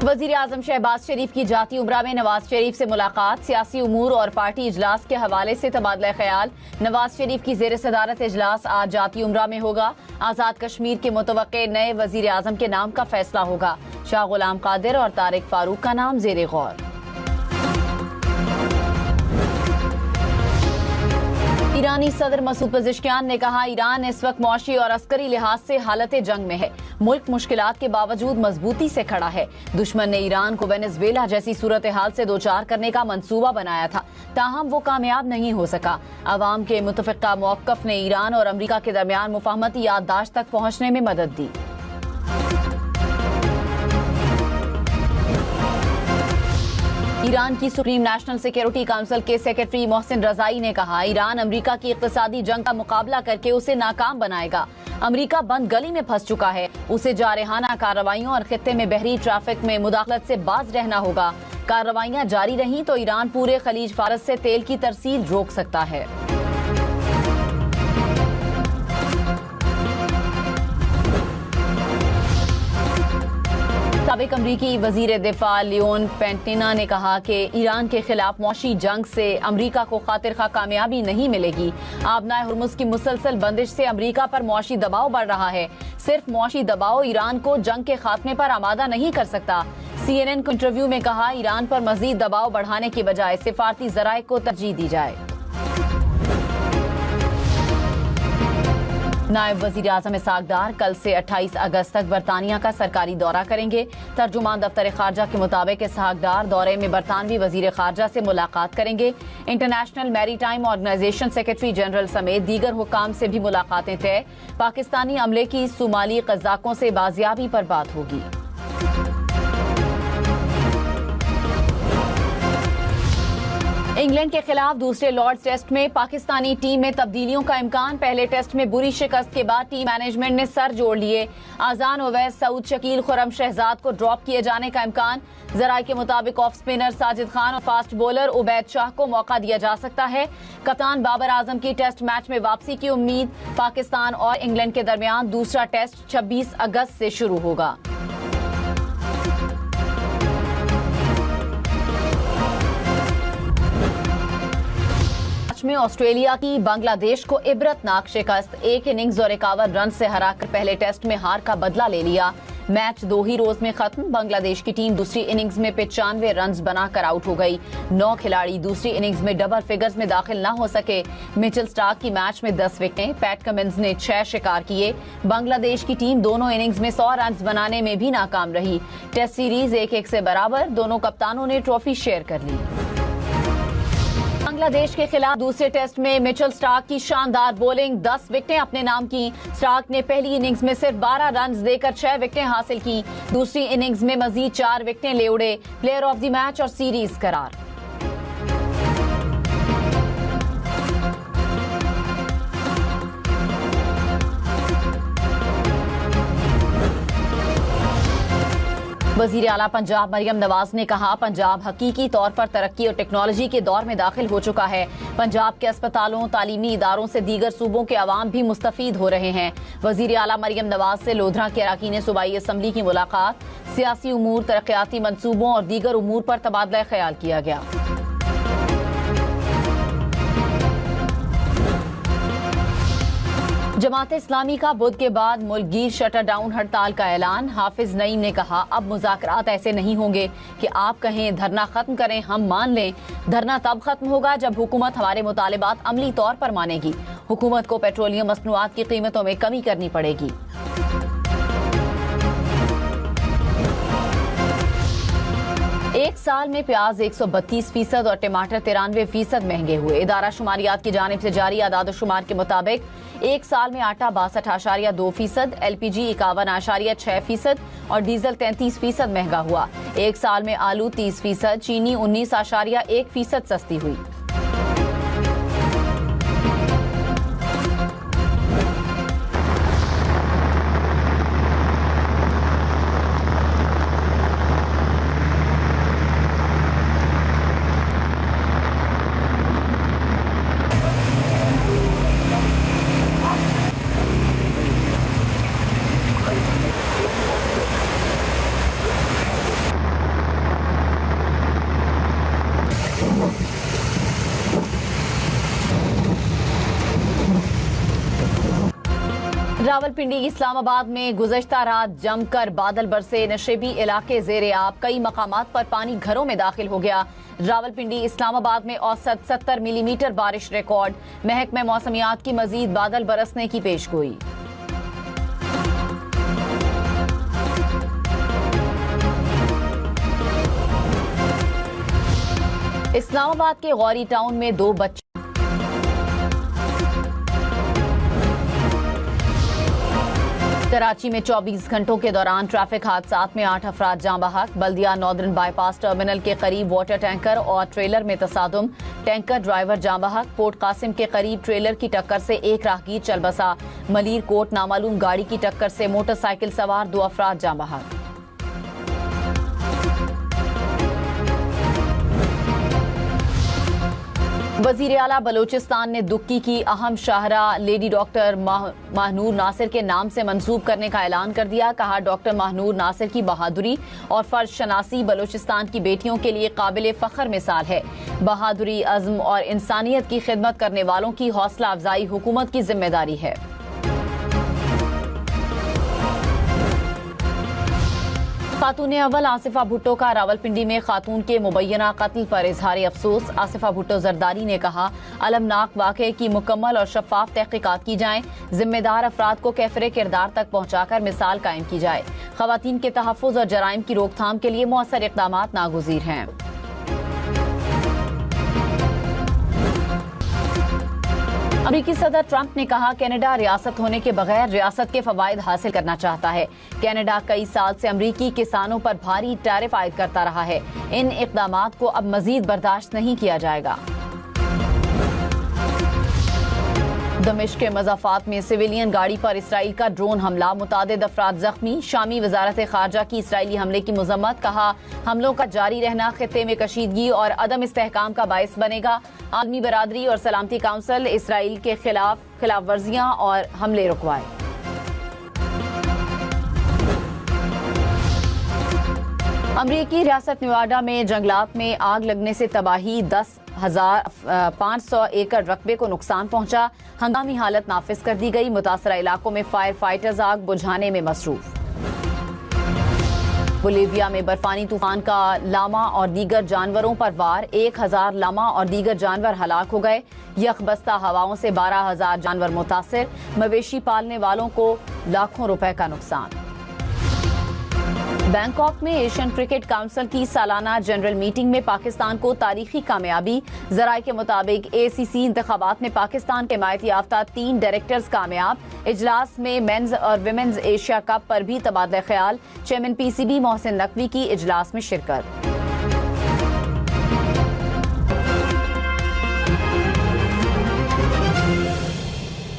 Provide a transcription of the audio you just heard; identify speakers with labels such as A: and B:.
A: वजीर आजम शहबाज शरीफ की जाती उम्रा में नवाज शरीफ से मुलाकात, सियासी उमूर और पार्टी इजलास के हवाले से तबादला ख्याल। नवाज शरीफ की जेर सदारत इजलास आज जाती उम्रा में होगा। आजाद कश्मीर के मुतवक्के नए वजीर आजम के नाम का फैसला होगा। शाह गुलाम कादिर और तारिक फारूक का नाम जेर गौर। ईरानी सदर मसूद पज़ेश्कियान ने कहा, ईरान इस वक्त मौशी और अस्करी लिहाज से हालत जंग में है। मुल्क मुश्किलात के बावजूद मजबूती से खड़ा है। दुश्मन ने ईरान को वेनेजुएला जैसी सूरत हाल से दो चार करने का मंसूबा बनाया था, ताहम वो कामयाब नहीं हो सका। अवाम के मुतफ़िक़ा मौक़िफ़ ने ईरान और अमरीका के दरमियान मुफ़ाहमती याददाश्त तक पहुँचने में मदद दी। ईरान की सुप्रीम नेशनल सिक्योरिटी काउंसिल के सेक्रेटरी मोहसिन रजाई ने कहा, ईरान अमरीका की इक़्तिसादी जंग का मुकाबला करके उसे नाकाम बनाएगा। अमरीका बंद गली में फंस चुका है, उसे जारहाना कार्रवाइयों और खित्ते में बहरी ट्रैफिक में मुदाखलत से बाज रहना होगा। कार्रवाइयां जारी रहीं तो ईरान पूरे खलीज फारस से तेल की तरसील रोक सकता है। साबिक अमरीकी वजीर दिफा लियोन पेंटिना ने कहा कि ईरान के खिलाफ मौशी जंग से अमरीका को खातिर खा कामयाबी नहीं मिलेगी। आबनाए हुर्मुज़ की मुसलसल बंदिश से अमरीका पर मौशी दबाव बढ़ रहा है। सिर्फ मौशी दबाव ईरान को जंग के खात्मे पर आमादा नहीं कर सकता। CNN को इंटरव्यू में कहा, ईरान पर मजीद दबाव बढ़ाने की बजाय सिफारती जराए को तरजीह दी जाए। नायब वजीर आजम इसहाक डार कल से 28 अगस्त तक बरतानिया का सरकारी दौरा करेंगे। तर्जुमान दफ्तर खारजा के मुताबिक इसहाक डार दौरे में बरतानवी वजीर खारजा से मुलाकात करेंगे। International maritime organisation secretary general समेत दीगर हुकाम से भी मुलाकातें तय। पाकिस्तानी अमले की सोमाली कज़ाकों से बाजियाबी पर बात होगी। इंग्लैंड के खिलाफ दूसरे लॉर्ड्स टेस्ट में पाकिस्तानी टीम में तब्दीलियों का इम्कान। पहले टेस्ट में बुरी शिकस्त के बाद टीम मैनेजमेंट ने सर जोड़ लिए। आजान ओवैस, सऊद, शकील, खुरम शहजाद को ड्रॉप किए जाने का इम्कान। जराये के मुताबिक ऑफ स्पिनर साजिद खान और फास्ट बॉलर उबैद शाह को मौका दिया जा सकता है। कप्तान बाबर आजम की टेस्ट मैच में वापसी की उम्मीद। पाकिस्तान और इंग्लैंड के दरमियान दूसरा टेस्ट 26 अगस्त से शुरू होगा। में ऑस्ट्रेलिया की बांग्लादेश को इबरतनाक शिकस्त। एक इनिंग्स और 51 रन से हराकर पहले टेस्ट में हार का बदला ले लिया। मैच 2 ही रोज में खत्म। बांग्लादेश की टीम दूसरी इनिंग्स में 95 रन बनाकर आउट हो गई। 9 खिलाड़ी दूसरी इनिंग्स में डबल फिगर्स में दाखिल न हो सके। मिचेल स्टार्क की मैच में 10 विकेटें, पैट कमिंस ने 6 शिकार किए। बांग्लादेश की टीम दोनों इनिंग्स में 100 रन बनाने में भी नाकाम रही। टेस्ट सीरीज 1-1 से बराबर। दोनों कप्तानों ने ट्रॉफी शेयर कर ली। बांग्लादेश के खिलाफ दूसरे टेस्ट में मिचेल स्टार्क की शानदार बॉलिंग, 10 विकेटें अपने नाम की। स्टार्क ने पहली इनिंग्स में सिर्फ 12 रन देकर 6 विकेटें हासिल की। दूसरी इनिंग्स में मजीद 4 विकेटें ले उड़े। प्लेयर ऑफ द मैच और सीरीज करार। वजीर आला पंजाब मरियम नवाज ने कहा, पंजाब हकीकी तौर पर तरक्की और टेक्नोलॉजी के दौर में दाखिल हो चुका है। पंजाब के अस्पतालों, तालीमी इदारों से दीगर सूबों के अवाम भी मुस्तफीद हो रहे हैं। वजीर आला मरियम नवाज से लोधरा के अरकान सूबाई असम्बली की मुलाकात। सियासी उमूर, तरक्याती मंसूबों और दीगर उमूर पर तबादला ख्याल किया गया। जमात इस्लामी का बुध के बाद मुल्कगीर शटर डाउन हड़ताल का ऐलान। हाफिज नईम ने कहा, अब मुज़ाकरात ऐसे नहीं होंगे कि आप कहें धरना खत्म करें, हम मान लें। धरना तब खत्म होगा जब हुकूमत हमारे मुतालिबात अमली तौर पर मानेगी। हुकूमत को पेट्रोलियम मसनूआत की कीमतों में कमी करनी पड़ेगी। एक साल में प्याज 132% और टमाटर 93% महंगे हुए। इदारा शुमारियात की जानिब से जारी आदाद शुमार के मुताबिक एक साल में आटा 62.2%, LPG 51.6% और डीजल 33% महंगा हुआ। एक साल में आलू 30%, चीनी 19.1% सस्ती हुई। रावलपिंडी इस्लामाबाद में गुज़श्ता रात जमकर बादल बरसे, नशेबी इलाके ज़ेरे आब, कई मकामात पर पानी घरों में दाखिल हो गया। रावलपिंडी इस्लामाबाद में औसत 70 मिलीमीटर बारिश रिकॉर्ड। महकमे मौसमियात की मजीद बादल बरसने की पेशगोई। इस्लामाबाद के गौरी टाउन में 2 बच्चे कराची में 24 घंटों के दौरान ट्रैफिक हादसात में 8 अफराद जाँ बहक। बल्दिया नॉर्दर्न बाईपास टर्मिनल के करीब वाटर टैंकर और ट्रेलर में तसादुम, टैंकर ड्राइवर जाँ बहक। पोर्ट कासिम के करीब ट्रेलर की टक्कर से एक राहगीर चल बसा। मलीर कोट नामालूम गाड़ी की टक्कर से मोटरसाइकिल सवार 2 अफराद जाँ बहक। वजीर आला बलोचिस्तान ने दुक्की की अहम शाहरा लेडी डॉक्टर महानूर नासिर के नाम से मंसूब करने का ऐलान कर दिया। कहा, डॉक्टर महानूर नासिर की बहादुरी और फर्ज शनासी बलोचिस्तान की बेटियों के लिए काबिल फख्र मिसाल है। बहादुरी, अज़्म और इंसानियत की खिदमत करने वालों की हौसला अफजाई हुकूमत की जिम्मेदारी है। खातून अव्वल आसिफा भुट्टो का रावलपिंडी में खातून के मुबैना कत्ल पर इजहार अफसोस। आसिफा भुट्टो जरदारी ने कहा, अलमनाक वाक़े की मुकम्मल और शफाफ तहकीकात की जाए, जिम्मेदार अफराद को कैफरे किरदार तक पहुँचाकर मिसाल कायम की जाए। ख़वातीन के तहफ़्फ़ुज़ और जराइम की रोकथाम के लिए मौसर इक़दामात नागुज़ीर हैं। अमेरिकी सदर ट्रंप ने कहा, कनाडा रियासत होने के बगैर रियासत के फवायद हासिल करना चाहता है। कनाडा कई साल से अमेरिकी किसानों पर भारी टैरिफ आयद करता रहा है। इन इक़दामात को अब मजीद बर्दाश्त नहीं किया जाएगा। दमिश्क के मज़ाफ़ात में सिविलियन गाड़ी पर इसराइल का ड्रोन हमला, मुतादिद अफराद जख्मी। शामी वज़ारत ख़ारजा की इसराइली हमले की मज़म्मत। कहा, हमलों का जारी रहना खित्ते में कशीदगी और अदम इस्तेहकाम का बायस बनेगा। आलमी बरादरी और सलामती काउंसिल इसराइल के खिलाफ वर्जियां और हमले रुकवाए। अमरीकी रियासत नेवाडा में जंगलात में आग लगने से तबाही, 10,500 एकड़ रकबे को नुकसान पहुंचा। हंगामी हालत नाफिज कर दी गई। मुतासरा इलाकों में फायर फाइटर्स आग बुझाने में मसरूफ। बोलीविया में बर्फानी तूफान का लामा और दीगर जानवरों पर वार, 1000 लामा और दीगर जानवर हलाक हो गए। यखबस्ता हवाओं से 12,000 जानवर मुतासिर। मवेशी पालने वालों को लाखों रुपए का नुकसान। बैंकॉक में एशियन क्रिकेट काउंसिल की सालाना जनरल मीटिंग में पाकिस्तान को तारीखी कामयाबी। जराये के मुताबिक ACC इंतखाबात में पाकिस्तान के हिमायत याफ्ता 3 डायरेक्टर्स कामयाब। इजलास में मेंस और विमेंस एशिया कप पर भी तबादला ख्याल। चेयरमैन PCB मोहसिन नकवी की इजलास में शिरकत।